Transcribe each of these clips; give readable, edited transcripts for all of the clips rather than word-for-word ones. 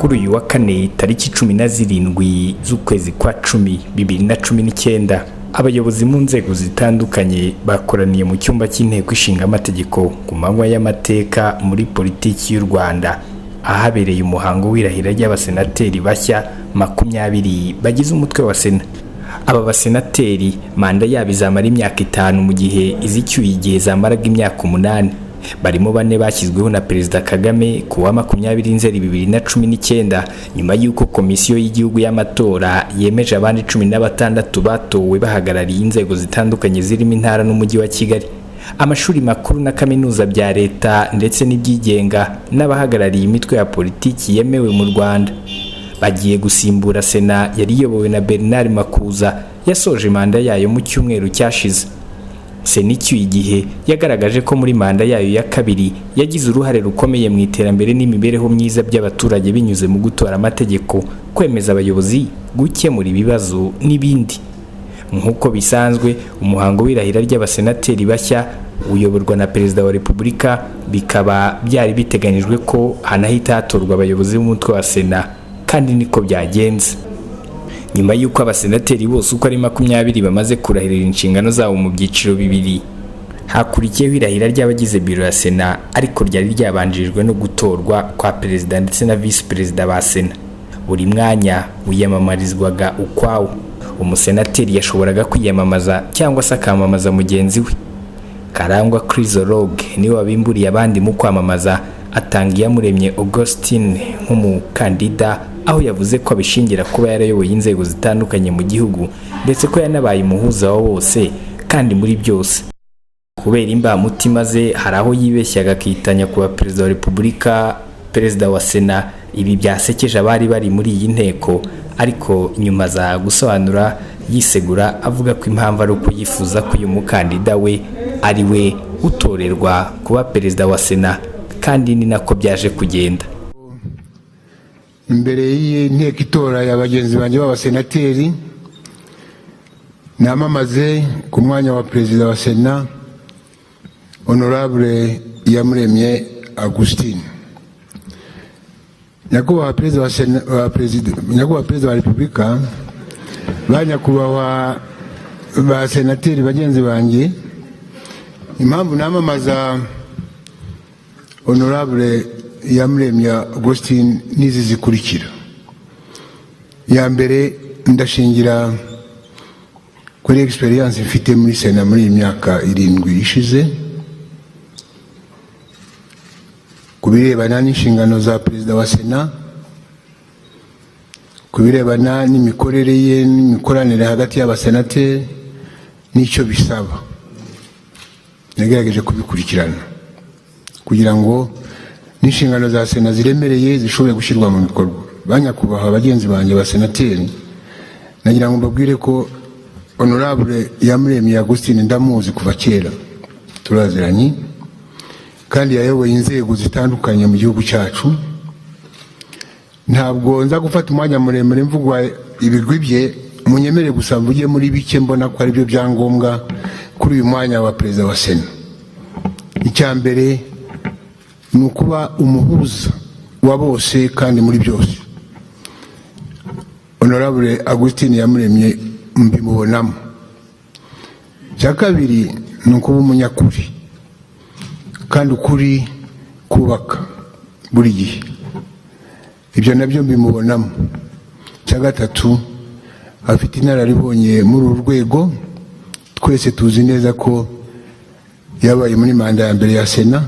kuri uyu wa kane tariki 17 z'ukwezi kwa 10 2019 abayobozi mu nzego zitandukanye bakoraniye mu cyumba cy'inteko ishinga amategeko ku manywa y'amateka muri politiki y'u Rwanda ahabereye umuhango w'irahira ry'abasenateri bashya 20 bagize umutwe wa Sena. Aba basenateri manda yabo izamara imyaka 5 mu gihe izicyuye igihe zamaraga imyaka 8. Barimo bane bashyizweho na Perezida Kagame ku wa 20 Nzeri 2019 nyuma y'uko komisiyo y'igihugu y'amatora yemeje abandi 16 batowe bahagarariye inzego zitandukanye zirimo intara n'umujyi wa Kigali, amashuri makuru na kaminuza bya leta ndetse n'ibyigenga n'abahagarariye imitwe ya politiki yemewe mu Rwanda. Bagiye gusimbura Sena yari iyobowe na Bernard Makuza yasoje manda yayo mu cyumweru cyashize. Sena icyuye igihe yagaragaje ko muri manda yayo ya kabiri yagize uruhare rukomeye mu iterambere n'imibereho myiza by'abaturage binyuze mu gutora amategeko, kwemeza abayobozi, gukemura ibibazo n'ibindi. Nk'uko bisanzwe umuhango w'irahira ry'abasenateri bashya uyoborwa na Perezida wa Repubulika, bikaba byari biteganyijwe ko hanahita hatorwa abayobozi b'umutwe wa Sena, kandi niko byagenze. Nyuma y'uko abasenateri bose uko ari 20 bamaze kurahirira inshingano zabo mu byiciro bibiri, hakurikiyeho irahira ry'abagize biro ya Sena, ariko ryari ryabanjirijwe no gutorwa kwa Perezida ndetse na Vice Perezida ba Sena. Buri mwanya wiyamamarizwaga ukwawo. Umusenateri yashoboraga kwiyamamaza cyangwa se akamamaza mugenzi we. Karangwa Chrysologue niwe wabimburiye abandi mu kwamamaza, atanga Iyamuremye Augustine nk'umukandida, aho yavuze ko abishingira kuba yarayoboye inzego zitandukanye mu gihugu ndetse ko yanabaye umuhuza wa bose kandi muri byose. Kubera imbamutima ze hari aho yibeshyaga akitanya kuba Perezida wa Repubulika, Perezida wa Sena. Ibi byasekeje abari bari muri iyi nteko, ariko nyuma za gusobanura yisegura avuga ko impamvu ari uko yifuza ko uyu mukandida we ari we utorerwa kuba Perezida wa Sena, kandi ni nako byaje kugenda. Imbere y'inteko itora y'abagenzi banjye b'abasenateri namamaze ku mwanya wa Perezida wa Sena Honorable Iyamuremye Augustine. Nyakubahwa Perezida wa Sena, Nyakubahwa Perezida wa Repubulika, banyakubahwa ba senateri bagenzi banjye, impamvu namamaza Honorable Iyamuremye Augustine nizi zikurikira. Ya mbere, ndashingira kuri experience mfite muri Sena muri imyaka 7 ishize, kubirebana n'inshingano za Perezida wa Sena, kubirebana n'imikorere ye n'imikoranire hagati y'abasenateri n'icyo bisaba. Nagerageje kubikurikirana kugira ngo n'inshingano za Sena ziremereye zishobore gushyirwa mu bikorwa. Banyakubahwa abagenzi banjye basenateri, nagira ngo mbabwire ko Honorable Iyamuremye Augustine ndamuzi kuva kera, turaziranye, kandi yayoboye inzego zitandukanye mu gihugu cyacu. Ntabwo nza gufata umwanya muremure mvugwa ibigwi bye, munyemere gusa mvuge muri bike mbona ko ari byo byangombwa kuri uyu mwanya wa Perezida wa Sena. Icyambere ni ukuba umuhuza wa bose kandi muri byose. Honorable Augustine Iyamuremye mbimubonamo. Cya kabiri ni ukuba umunyakuri, kandi ukuri kubaka buri gihe. Ibyo nabyo mbimubonamo. Cya gatatu, afite inararibonye muri uru rwego. Twese tuzi neza ko yabaye muri manda ya mbere ya Sena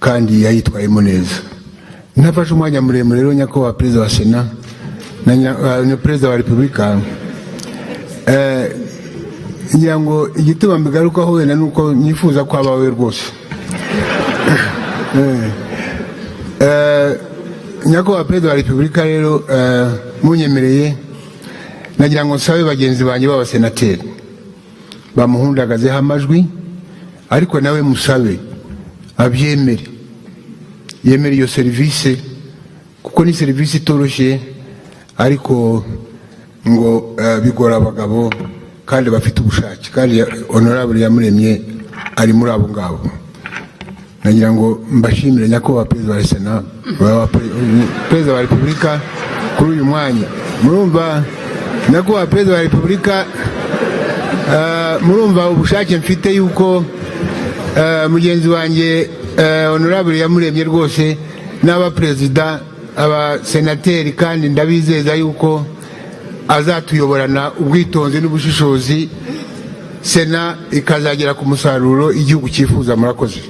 kandi yayitwayemo neza. Nafashe umwanya muremure rero nyakubahwa Perezida wa Sena na Perezida wa Repubulika, ngira ngo igituma mbigarukaho wenda nuko nifuza ko abawe rwose. Nyakubahwa Perezida wa Repubulika rero, munyemereye nagira ngo nsabe bagenzi banjye b'abasenateri bamuhundagazeho amajwi, ariko nawe musabe abyemere, yemere iyo serivisi, kuko ni serivisi itoroshye, ariko ngo bigora abagabo kandi bafite ubushake, kandi Honorable Iyamuremye ari muri abo ngabo. nagira ngo mbashimire nyakubahwa perezida wa sena perezida wa repubulika kuri uyu mwanya. Murumva nyakubahwa perezida wa repubulika, murumva ubushake mfite yuko mugenzi wanjye honorable Iyamuremye rwose n'abaperezida abasenateri, kandi ndabizeza yuko azatuyoborana ubwitonzi n'ubushishozi, sena ikazagera ku musaruro igihugu cyifuza. Murakoze.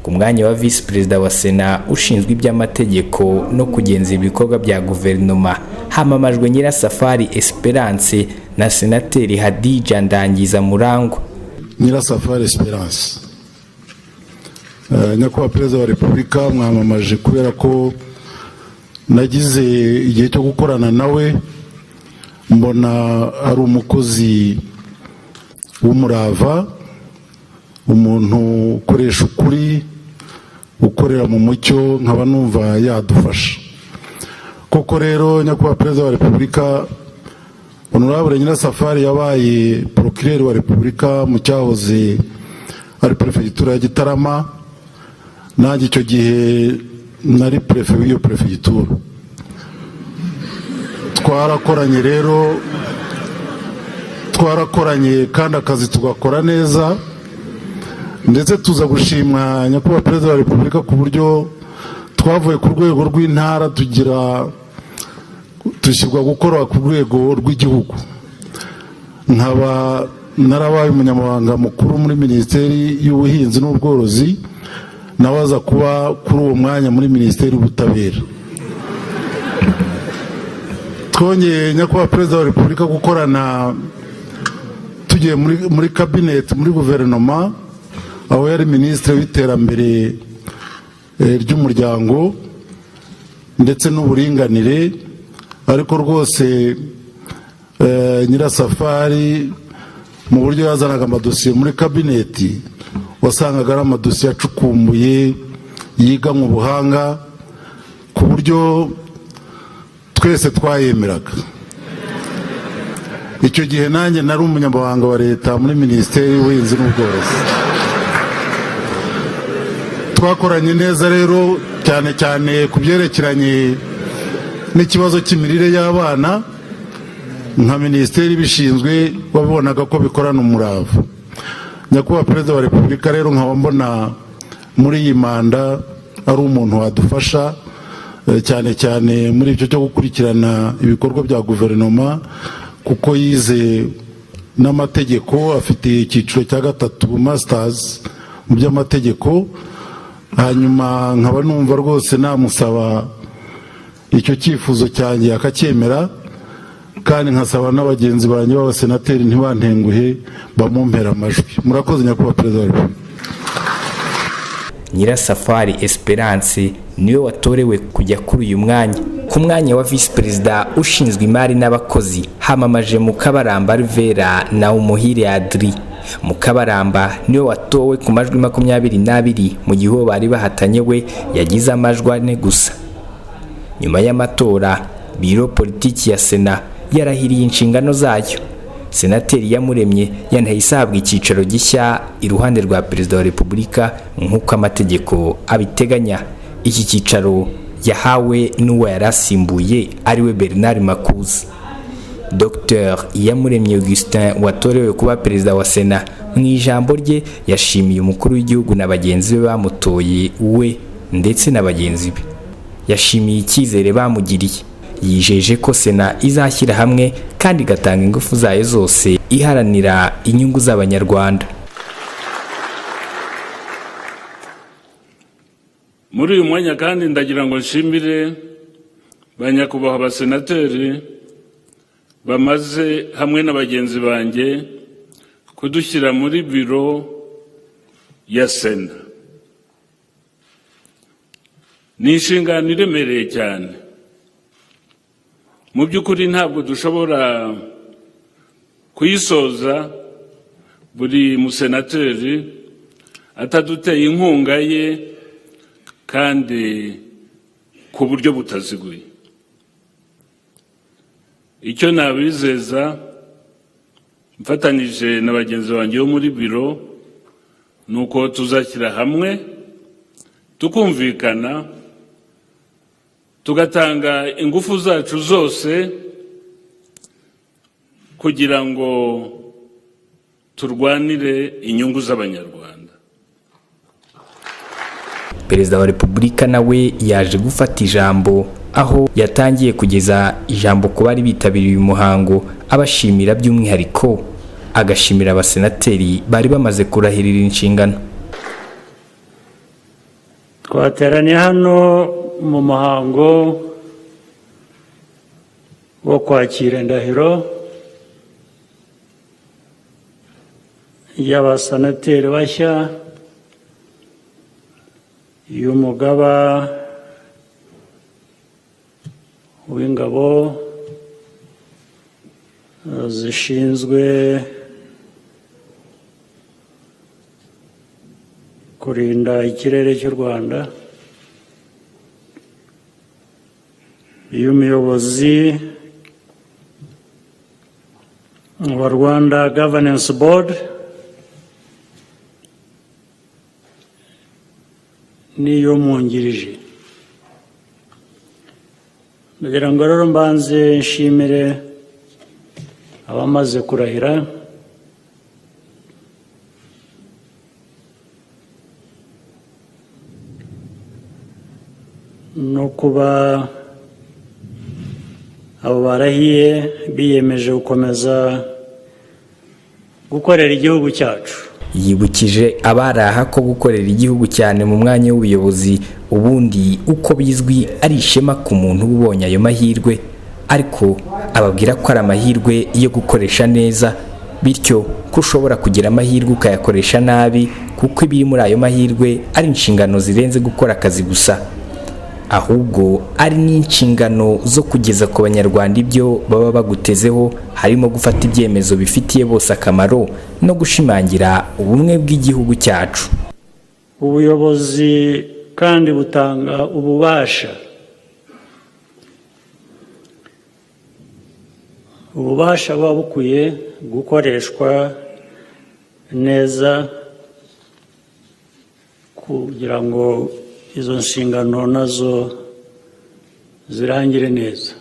Ku mwanya wa visi perezida wa sena ushinzwe iby'amategeko no kugenzura ibikorwa bya guverinoma hamamajwe Nyirasafari Esperance na senateri Hadija Ndangiza Murangwa. Nyirasafari Esperance, nyakubahwa perezida wa repubulika, mwamamaje kubera ko nagize igihe cyo gukorana nawe, mbona ari umukozi w'umurava, umuntu ukoresha ukuri, ukorera mu mucyo, nkaba numva yadufasha koko. Rero nyakubahwa perezida wa repubulika, honorable Nyirasafari yabaye procureur wa repubulika mu cyahoze ari prefegitura ya Gitarama, nanjye icyo gihe nari prefe w'iyo prefegitura. Twarakoranye rero, twarakoranye kandi akazi tugakora neza, ndetse tuza gushimwa nyakubahwa perezida wa repubulika ku buryo twavuye ku rwego rw'intara dushyirwa gukora ku rwego rw'igihugu. Nkaba narabaye umunyamabanga mukuru muri minisiteri y'ubuhinzi n'ubworozi, nawe aza kuba kuri uwo mwanya muri minisiteri y'ubutabera. Twongeye nyakubahwa perezida wa repubulika gukorana tugiye muri kabineti, muri guverinoma, aho yari minisitiri w'iterambere ry'umuryango ndetse n'uburinganire. Ariko rwose Nyirasafari mu buryo yazanaga amadosiye muri kabineti, wasangaga ari amadosiye acukumbuye, yiga mu buhanga, ku buryo twese twayemeraga. Icyo gihe nanjye nari umunyamabanga wa leta muri minisiteri y'ubuhinzi n'ubworozi. Twakoranye neza rero, cyane cyane ku byerekeranye n'ikibazo cy'imirire y'abana. Nka minisiteri ibishinzwe wabibonaga ko bikorana umurava. Nyakubahwa perezida wa repubulika rero, nkaba mbona muri iyi manda ari umuntu wadufasha cyane cyane muri icyo cyo gukurikirana ibikorwa bya guverinoma, kuko yize n'amategeko, afite icyiciro cya gatatu masters mu by'amategeko. Hanyuma nkaba numva rwose namusaba icyo cyifuzo cyanjye akacyemera, kandi nkasaba n'abagenzi banjye b'abasenateri ntibantenguhe, bamumpera amajwi. Murakoze nyakubahwa perezida wa repubulika. Nyirasafari Esperance niwe watorewe kujya kuri uyu mwanya. Ku mwanya wa visi perezida ushinzwe imari n'abakozi hamamaje Mukabaramba Rivera na Umuhire Adri. Mukabaramba niwe watowe ku majwi 22, mu gihe uwo bari bahatanye we yagize amajwi 4 gusa. Nyuma y'amatora, biro politiki ya sena yarahiriye inshingano zayo. Senateri Iyamuremye yanaye isabwa icyicaro gishya iruhande rwa perezida wa repubulika nk'uko amategeko abiteganya. Iki cyicaro yahawe n'uwo yarasimbuye ariwe Bernard Makuza. Dr Iyamuremye Augustin watorewe kuba perezida wa sena, mu ijambo rye yashimiye umukuru w'igihugu na bagenzi be bamutoye we ndetse na bagenzi be. Yashimiye icyizere bamugiriye. Yijeje ko sena izashyira hamwe kandi igatanga ingufu zayo zose iharanira inyungu z'abanyarwanda. Muri uyu mwanya kandi ndagira ngo nshimire banyakubahwa abasenateri bamaze hamwe n'abagenzi banjye kudushyira muri biro ya sena. Ni inshingano iremereye cyane. Mu by'ukuri ntabwo dushobora kuyisoza buri musenateri ataduteye inkunga ye kandi ku buryo butaziguye. Icyo nabizeza mfatanyije na bagenzi banjye bo muri biro nuko tuzashyira hamwe tukumvikana tugatanga ingufu zacu zose kugira ngo turwanire inyungu z'abanyarwanda. Perezida wa Repubulika nawe yaje gufata ijambo, aho yatangiye kugeza ijambo ku bari bitabiriye uyu muhango, abashimira by'umwihariko, agashimira abasenateri bari bamaze kurahirira inshingano. Twateraniye hano mu muhango wo kwakira indahiro y'abasenateri bashya y'umugaba w'ingabo zishinzwe kurinda ikirere cy'u Rwanda, y'umuyobozi wa Rwanda Governance Board n'iyo mwungirije. Ndagira ngo rero mbanze nshimire abamaze kurahira, no kuba abo barahiye biyemeje gukomeza gukorera igihugu cyacu. Yibukije abaraha ko gukorera igihugu cyane mu mwanya w'ubuyobozi ubundi uko bizwi ari ishema ku muntu ubonye ayo mahirwe, ariko ababwira ko ari amahirwe yo gukoresha neza, bityo ko ushobora kugira amahirwe ukayakoresha nabi, kuko ibiri muri ayo mahirwe ari inshingano zirenze gukora akazi gusa, ahubwo ari n'inshingano zo kugeza ku banyarwanda ibyo baba bagutezeho, harimo gufata ibyemezo bifitiye bose akamaro no gushimangira ubumwe bw'igihugu cyacu. Ubuyobozi kandi butanga ububasha buba bukwiye gukoreshwa neza kugira ngo izo nshingano nazo zirangire neza.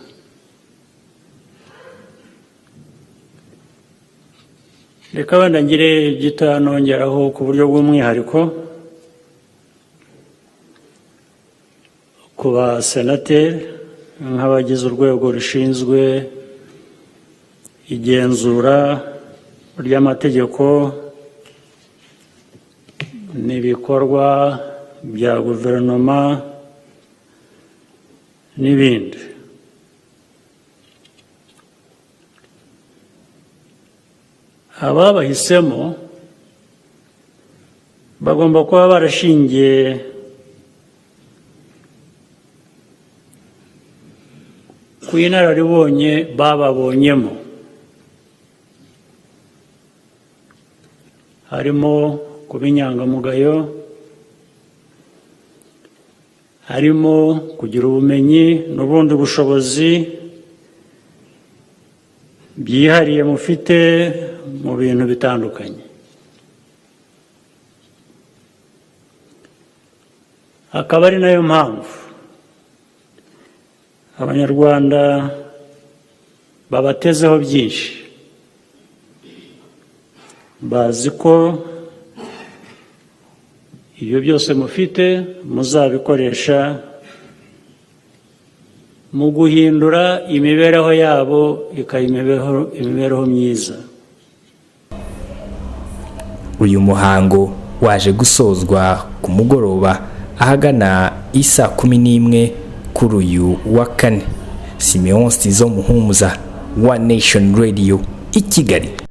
Reka wenda ngire gito nongeraho ku buryo bw'umwihariko ku basenateri nk'abagize urwego rushinzwe igenzura ry'amategeko n'ibikorwa bya guverinoma n'ibindi. Ababahisemo bagomba kuba barashingiye ku inararibonye bababonyemo, harimo kuba inyangamugayo, harimo kugira ubumenyi n'ubundi bushobozi byihariye mufite mu bintu bitandukanye. Akaba ari nayo mpamvu abanyarwanda babatezeho byinshi, bazi ko ibyo byose mufite muzabikoresha mu guhindura imibereho yabo ikaba imibereho myiza. Uyu muhango waje gusozwa ku mugoroba ahagana isa 11 kuri uyu wa kane. Simeon Stizo Muhumuza, One Nation Radio, i Kigali.